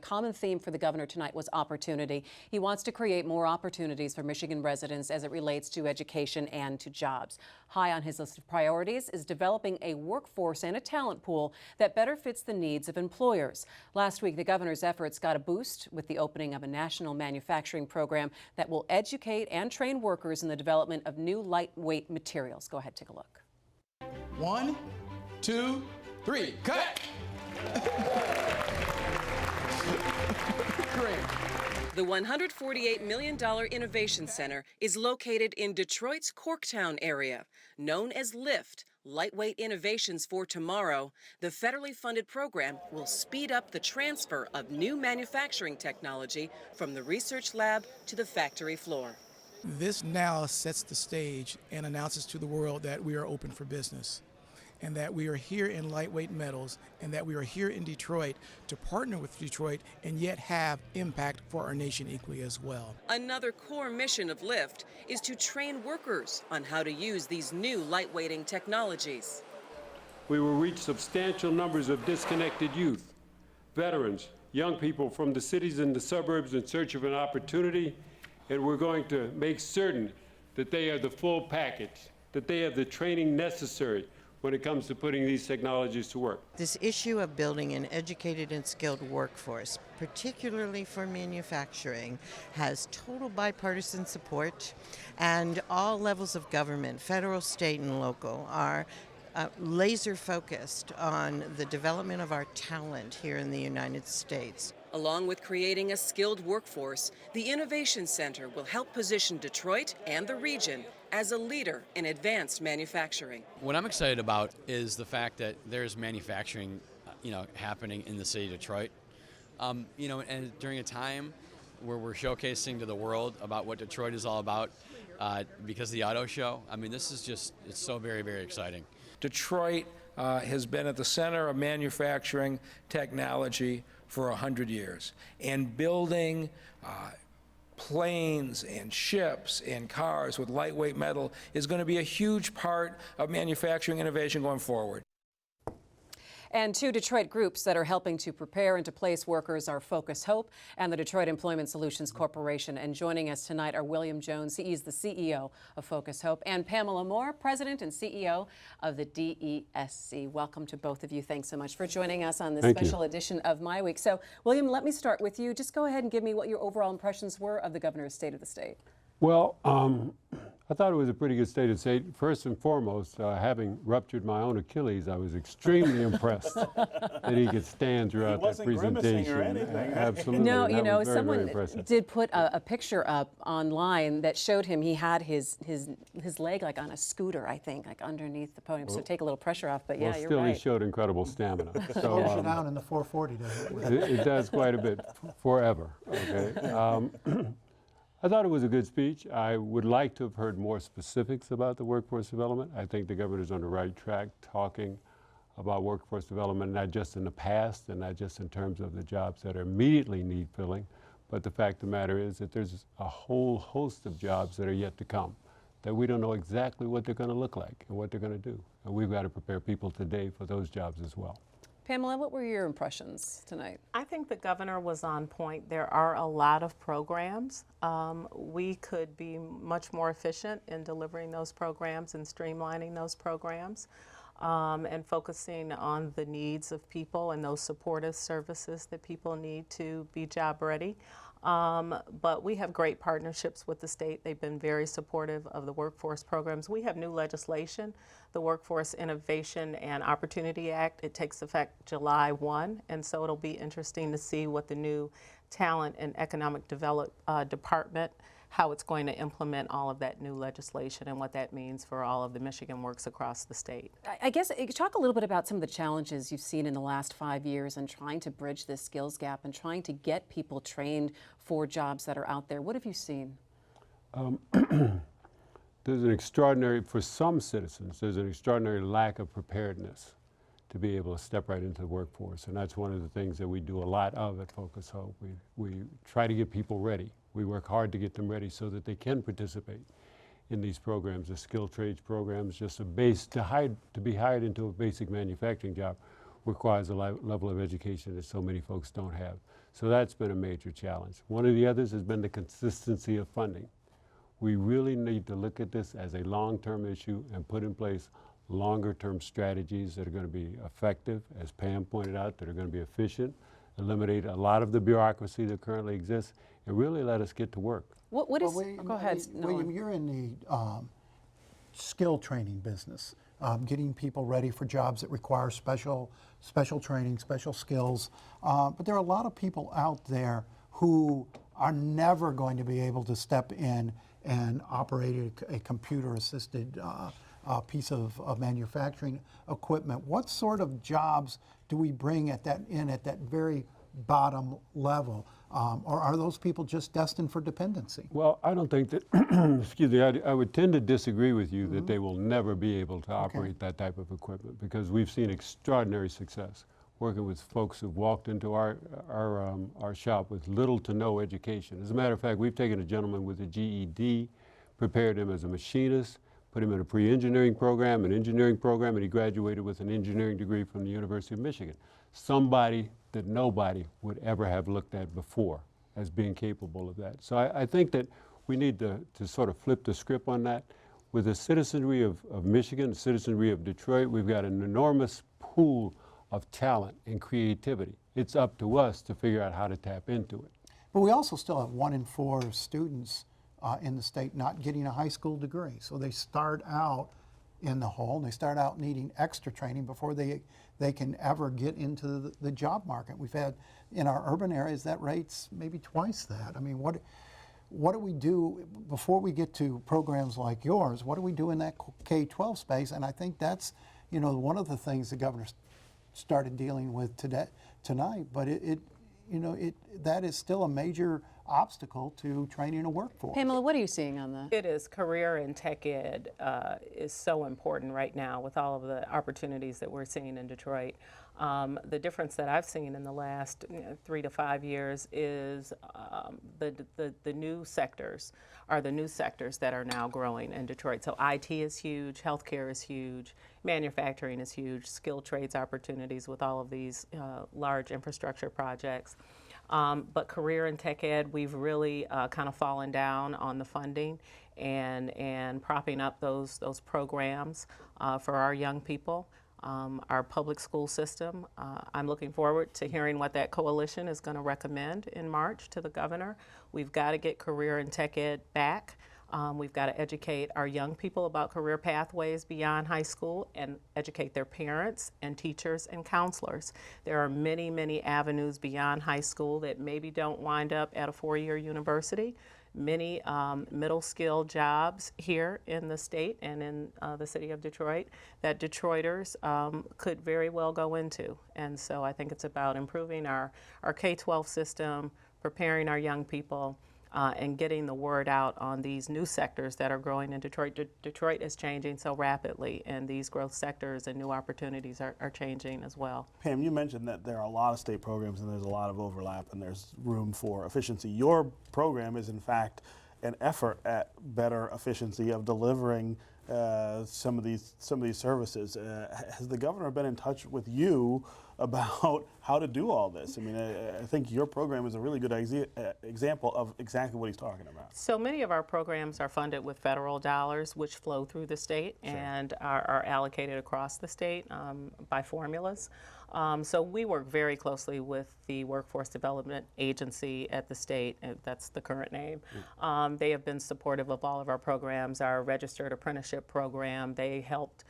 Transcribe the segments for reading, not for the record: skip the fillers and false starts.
common theme for the governor tonight was opportunity. He wants to create more opportunities for Michigan residents as it relates to education and to jobs. High on his list of priorities is developing a workforce and a talent pool that better fits the needs of employers. Last week, the governor's efforts got a boost with the opening of a national manufacturing program that will educate and train workers in the development of new lightweight materials. Go ahead, take a look. 1, 2, 3, cut! Great. The $148 million Innovation Center is located in Detroit's Corktown area. Known as LIFT, Lightweight Innovations for Tomorrow, the federally funded program will speed up the transfer of new manufacturing technology from the research lab to the factory floor. This now sets the stage and announces to the world that we are open for business, and that we are here in lightweight metals, and that we are here in Detroit to partner with Detroit and yet have impact for our nation equally as well. Another core mission of LIFT is to train workers on how to use these new lightweighting technologies. We will reach substantial numbers of disconnected youth, veterans, young people from the cities and the suburbs in search of an opportunity, and we're going to make certain that they have the full package, that they have the training necessary when it comes to putting these technologies to work. This issue of building an educated and skilled workforce, particularly for manufacturing, has total bipartisan support, and all levels of government, federal, state, and local, are laser focused on the development of our talent here in the United States. Along with creating a skilled workforce, the Innovation Center will help position Detroit and the region as a leader in advanced manufacturing. What I'm excited about is the fact that there's manufacturing, happening in the city of Detroit. And during a time where we're showcasing to the world about what Detroit is all about, because of the auto show. I mean, this is just, it's so very, very exciting. Detroit has been at the center of manufacturing technology for 100 years, and building planes and ships and cars with lightweight metal is going to be a huge part of manufacturing innovation going forward. And two Detroit groups that are helping to prepare and to place workers are Focus Hope and the Detroit Employment Solutions Corporation. And joining us tonight are William Jones, he is the CEO of Focus Hope, and Pamela Moore, President and CEO of the DESC. Welcome to both of you. Thanks so much for joining us on this special edition of MiWeek. So, William, let me start with you. Just go ahead and give me what your overall impressions were of the governor's State of the State. Well, I thought it was a pretty good state of state. First and foremost, having ruptured my own Achilles, I was extremely impressed that he could stand throughout that presentation. Or anything. Absolutely. No, very, someone very did put a picture up online that showed him he had his leg like on a scooter, I think, like underneath the podium, so take a little pressure off. But yeah, well, you're still right. He showed incredible stamina. So Holds you down in the 440, doesn't it? It does quite a bit, forever. Okay. I thought it was a good speech. I would like to have heard more specifics about the workforce development. I think the governor's on the right track talking about workforce development, not just in the past and not just in terms of the jobs that are immediately need filling, but the fact of the matter is that there's a whole host of jobs that are yet to come that we don't know exactly what they're going to look like and what they're going to do. And we've got to prepare people today for those jobs as well. Pamela, what were your impressions tonight? I think the governor was on point. There are a lot of programs. We could be much more efficient in delivering those programs and streamlining those programs and focusing on the needs of people and those supportive services that people need to be job ready. But we have great partnerships with the state. They've been very supportive of the workforce programs. We have new legislation, the Workforce Innovation and Opportunity Act. It takes effect July 1, and so it'll be interesting to see what the new Talent and Economic Department, how it's going to implement all of that new legislation and what that means for all of the Michigan works across the state. I guess talk a little bit about some of the challenges you've seen in the last 5 years and trying to bridge this skills gap and trying to get people trained for jobs that are out there. What have you seen? There's an extraordinary, for some citizens, there's an extraordinary lack of preparedness to be able to step right into the workforce. And that's one of the things that we do a lot of at Focus Hope. We try to get people ready. We work hard to get them ready so that they can participate in these programs, the skilled trades programs. Just to be hired into a basic manufacturing job requires a level of education that so many folks don't have. So that's been a major challenge. One of the others has been the consistency of funding. We really need to look at this as a long-term issue and put in place longer-term strategies that are going to be effective, as Pam pointed out, that are going to be efficient, eliminate a lot of the bureaucracy that currently exists, and really let us get to work. What is, go ahead, William, Nolan. you're in the skill training business, getting people ready for jobs that require special training, special skills. But there are a lot of people out there who are never going to be able to step in and operate a computer-assisted piece of manufacturing equipment. What sort of jobs do we bring at that very bottom level? Or are those people just destined for dependency? Well, I don't think that, excuse me, I would tend to disagree with you that they will never be able to operate that type of equipment, because we've seen extraordinary success working with folks who've walked into our shop with little to no education. As a matter of fact, we've taken a gentleman with a GED, prepared him as a machinist, put him in a pre-engineering program, an engineering program, and he graduated with an engineering degree from the University of Michigan. Somebody that nobody would ever have looked at before as being capable of that. So I think that we need to sort of flip the script on that. With the citizenry of Michigan, the citizenry of Detroit, we've got an enormous pool of talent and creativity. It's up to us to figure out how to tap into it. But we also still have 1 in 4 students in the state not getting a high school degree. So they start out in the hole, and they start out needing extra training before they can ever get into the job market. We've had, in our urban areas, that rate's maybe twice that. I mean, what do we do before we get to programs like yours? What do we do in that K-12 space? And I think that's, one of the things the governor started dealing with tonight. But that is still a major obstacle to training a workforce. Pamela, what are you seeing on that? It is. Career and tech ed is so important right now with all of the opportunities that we're seeing in Detroit. The difference that I've seen in the last 3 to 5 years is the new sectors are the new sectors that are now growing in Detroit. So IT is huge, healthcare is huge, manufacturing is huge, skilled trades opportunities with all of these large infrastructure projects. But career and tech ed, we've really kind of fallen down on the funding and propping up those programs for our young people. Our public school system, I'm looking forward to hearing what that coalition is going to recommend in March to the governor. We've got to get career and tech ed back. We've got to educate our young people about career pathways beyond high school and educate their parents and teachers and counselors. There are many, many avenues beyond high school that maybe don't wind up at a 4-year university. Many middle skill jobs here in the state and in the city of Detroit that Detroiters could very well go into. And so I think it's about improving our K-12 system, preparing our young people, and getting the word out on these new sectors that are growing in Detroit. Detroit is changing so rapidly, and these growth sectors and new opportunities are changing as well. Pam, you mentioned that there are a lot of state programs and there's a lot of overlap and there's room for efficiency. Your program is in fact an effort at better efficiency of delivering some of these services. Has the governor been in touch with you about how to do all this? I mean, I think your program is a really good example of exactly what he's talking about. So many of our programs are funded with federal dollars, which flow through the state and are allocated across the state by formulas. So we work very closely with the Workforce Development Agency at the state, that's the current name. They have been supportive of all of our programs, our registered apprenticeship program. They helped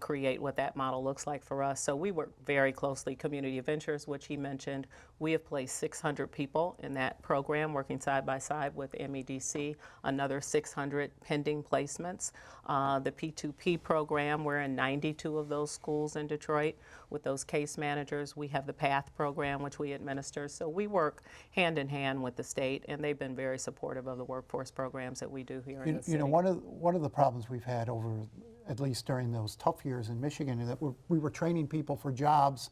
create what that model looks like for us. So we work very closely. Community Ventures, which he mentioned, we have placed 600 people in that program working side by side with MEDC, another 600 pending placements. The P2P program, we're in 92 of those schools in Detroit with those case managers. We have the PATH program, which we administer. So we work hand in hand with the state, and they've been very supportive of the workforce programs that we do here in the city. You know, one of the problems we've had over, at least during those tough years in Michigan, is that we were training people for jobs,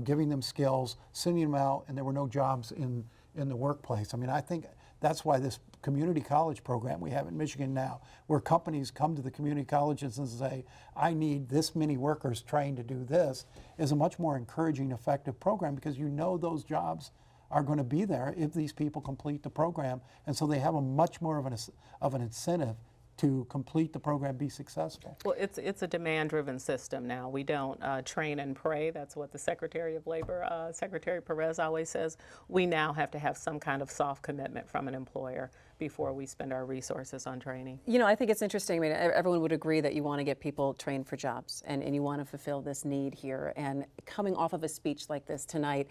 giving them skills, sending them out, and there were no jobs in the workplace. I mean, I think that's why this community college program we have in Michigan now, where companies come to the community colleges and say, I need this many workers trained to do this, is a much more encouraging, effective program, because you know those jobs are going to be there if these people complete the program, and so they have a much more of an incentive to complete the program, be successful. Well, it's a demand-driven system now. We don't train and pray. That's what the Secretary of Labor, Secretary Perez, always says. We now have to have some kind of soft commitment from an employer before we spend our resources on training. You know, I think it's interesting. I mean, everyone would agree that you want to get people trained for jobs, and you want to fulfill this need here. And coming off of a speech like this tonight,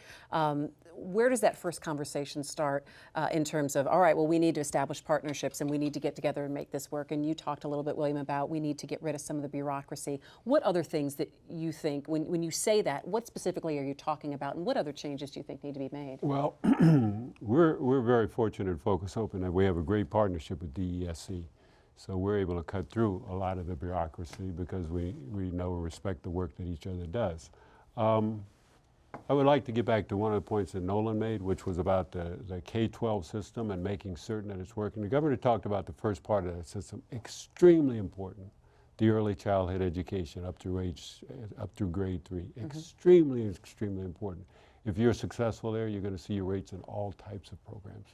where does that first conversation start in terms of, all right, well, we need to establish partnerships and we need to get together and make this work? And you talked a little bit, William, about we need to get rid of some of the bureaucracy. What other things that you think, when you say that, what specifically are you talking about, and what other changes do you think need to be made? Well, we're very fortunate at Focus Open that we have a great partnership with DESC. So we're able to cut through a lot of the bureaucracy because we know and respect the work that each other does. I would like to get back to one of the points that Nolan made, which was about the K-12 system and making certain that it's working. The governor talked about the first part of that system, extremely important, the early childhood education up through grade 3, extremely important. If you're successful there, you're going to see your rates in all types of programs.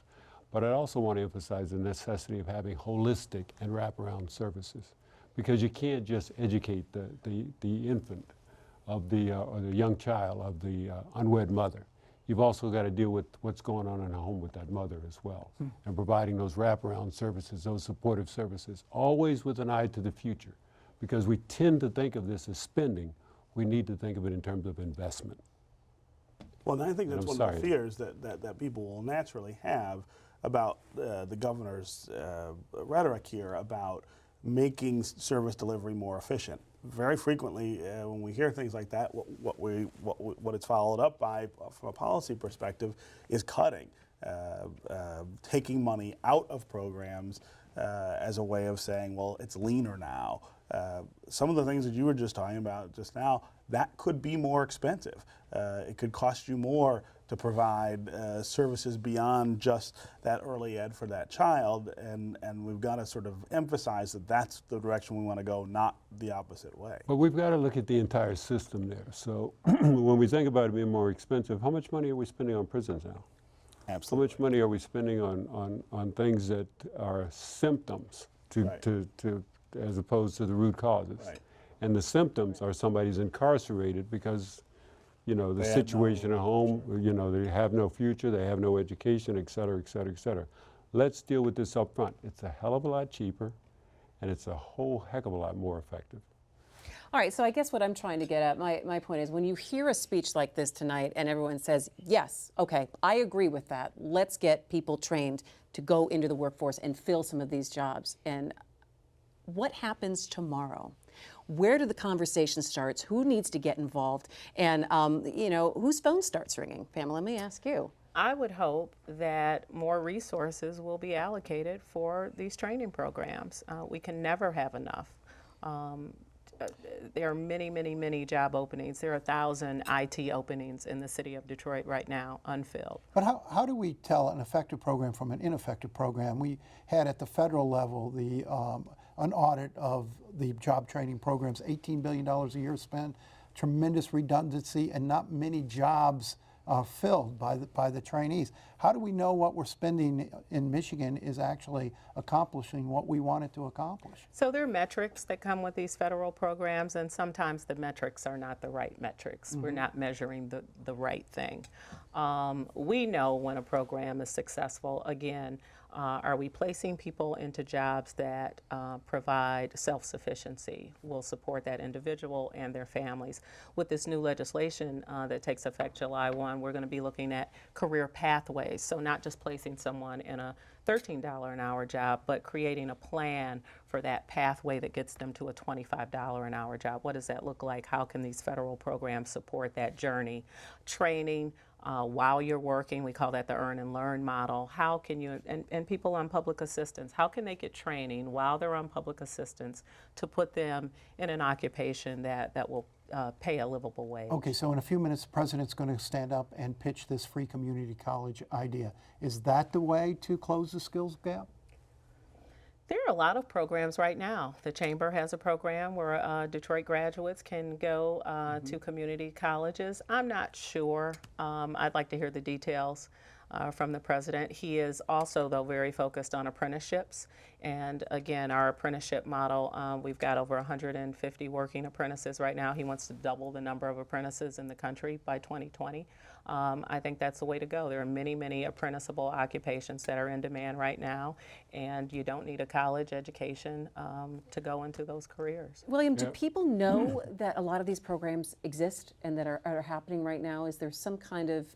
But I also want to emphasize the necessity of having holistic and wraparound services, because you can't just educate the infant of or the young child of the unwed mother. You've also got to deal with what's going on in the home with that mother as well, and providing those wraparound services, those supportive services, always with an eye to the future, because we tend to think of this as spending. We need to think of it in terms of investment. Well, and I think that's one of the fears that people will naturally have about the governor's rhetoric here about making service delivery more efficient. Very frequently, when we hear things like that, what it's followed up by, from a policy perspective, is cutting, taking money out of programs as a way of saying, well, it's leaner now. Some of the things that you were just talking about just now, that could be more expensive. It could cost you more to provide services beyond just that early ed for that child, and we've got to sort of emphasize that that's the direction we want to go, not the opposite way. But we've got to look at the entire system there. So when we think about it being more expensive, how much money are we spending on prisons now? Absolutely. How much money are we spending on things that are symptoms as opposed to the root causes? Right. And the symptoms are somebody's incarcerated because, you know, the situation at home, you know, they have no future, they have no education, et cetera, et cetera, et cetera. Let's deal with this up front. It's a hell of a lot cheaper, and it's a whole heck of a lot more effective. All right, so I guess what I'm trying to get at, my point is, when you hear a speech like this tonight and everyone says, yes, okay, I agree with that, let's get people trained to go into the workforce and fill some of these jobs, and what happens tomorrow? Where do the conversations start? Who needs to get involved? And, you know, whose phone starts ringing? Pamela, let me ask you. I would hope that more resources will be allocated for these training programs. We can never have enough. There are many, many, many job openings. There are 1,000 IT openings in the city of Detroit right now, unfilled. But how do we tell an effective program from an ineffective program? We had at the federal level an audit of the job training programs, $18 billion a year spent, tremendous redundancy, and not many jobs filled by the trainees. How do we know what we're spending in Michigan is actually accomplishing what we want it to accomplish? So there are metrics that come with these federal programs, and sometimes the metrics are not the right metrics. We're not measuring the right thing. We know when a program is successful. Again, are we placing people into jobs that provide self-sufficiency, will support that individual and their families? With this new legislation that takes effect July 1, we're going to be looking at career pathways. So not just placing someone in a $13 an hour job, but creating a plan for that pathway that gets them to a $25 an hour job. What does that look like? How can these federal programs support that journey? Training while you're working, we call that the earn and learn model. How can you, and people on public assistance, how can they get training while they're on public assistance to put them in an occupation that will pay a livable wage? Okay, so in a few minutes, the president's going to stand up and pitch this free community college idea. Is that the way to close the skills gap? There are a lot of programs right now. The Chamber has a program where Detroit graduates can go to community colleges. I'm not sure. I'd like to hear the details. from the president. He is also, though, very focused on apprenticeships. And again, our apprenticeship model, we've got over 150 working apprentices right now. He wants to double the number of apprentices in the country by 2020. I think that's the way to go. There are many, many apprenticeable occupations that are in demand right now, and you don't need a college education to go into those careers. William, do people know that a lot of these programs exist and that are happening right now? Is there some kind of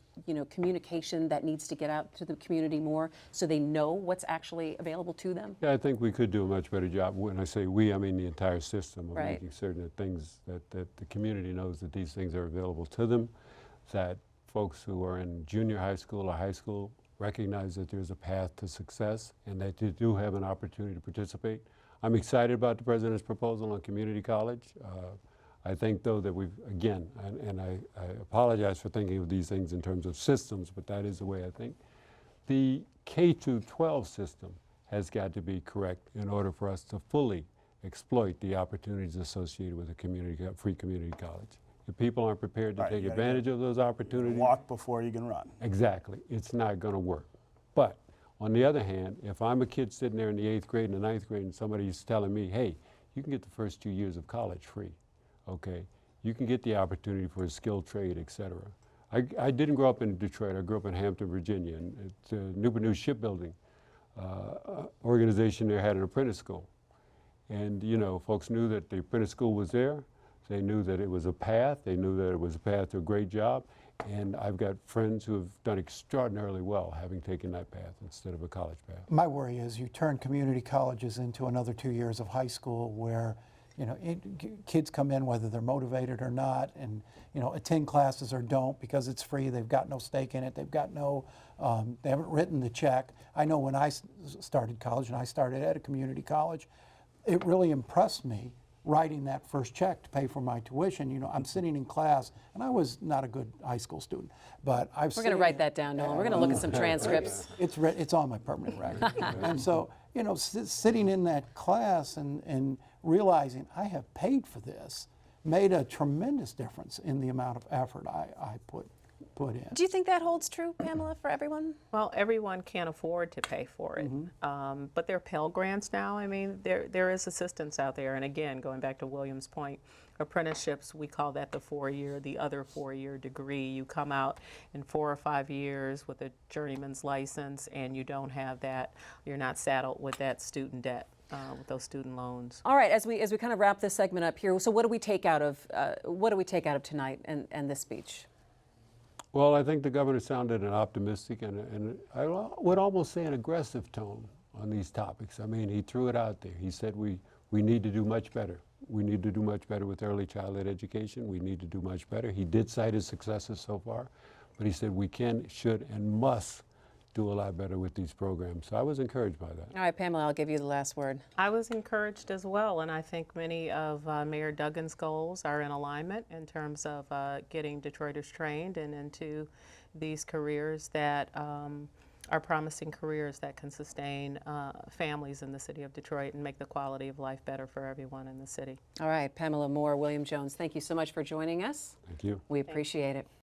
communication that needs to get out to the community more so they know what's actually available to them? Yeah, I think we could do a much better job. When I say we, I mean the entire system of Right. making certain that that the community knows that these things are available to them, that folks who are in junior high school or high school recognize that there's a path to success and that they do have an opportunity to participate. I'm excited about the president's proposal on community college. I think, though, that we've, again, and I apologize for thinking of these things in terms of systems, but that is the way I think. The K-12 system has got to be correct in order for us to fully exploit the opportunities associated with a free community college. If people aren't prepared to take advantage of those opportunities, Walk before you can run. exactly, it's not going to work. But on the other hand, if I'm a kid sitting there in the 8th grade and the 9th grade and somebody's telling me, hey, you can get the first 2 years of college free, okay, you can get the opportunity for a skilled trade, et cetera. I didn't grow up in Detroit. I grew up in Hampton, Virginia, and the Newport News Shipbuilding organization there had an apprentice school. And, folks knew that the apprentice school was there. They knew that it was a path. They knew that it was a path to a great job. And I've got friends who have done extraordinarily well having taken that path instead of a college path. My worry is you turn community colleges into another 2 years of high school where kids come in whether they're motivated or not, and attend classes or don't because it's free. They've got no stake in it. They've got no, they haven't written the check. I know when I started college, and I started at a community college, it really impressed me writing that first check to pay for my tuition. I'm sitting in class, and I was not a good high school student, but We're going to write that down, Nolan. We're going to look at some transcripts. It's on my permanent record. And so, sitting in that class and realizing I have paid for this made a tremendous difference in the amount of effort I put in. Do you think that holds true, Pamela, for everyone? Well, everyone can't afford to pay for it, but there are Pell Grants now. I mean, there is assistance out there. And again, going back to William's point, apprenticeships, we call that the other 4-year degree. You come out in 4 or 5 years with a journeyman's license, and you don't have that. You're not saddled with that student debt. With those student loans. All right, as we kind of wrap this segment up here, so what do we take out of tonight and this speech? Well, I think the governor sounded an optimistic and I would almost say an aggressive tone on these topics. I mean, he threw it out there. He said we need to do much better. We need to do much better with early childhood education. We need to do much better. He did cite his successes so far, but he said we can, should, and must do a lot better with these programs. So I was encouraged by that. All right, Pamela, I'll give you the last word. I was encouraged as well, and I think many of Mayor Duggan's goals are in alignment in terms of getting Detroiters trained and into these careers that are promising careers that can sustain families in the city of Detroit and make the quality of life better for everyone in the city. All right, Pamela Moore, William Jones, thank you so much for joining us. Thank you. We appreciate it.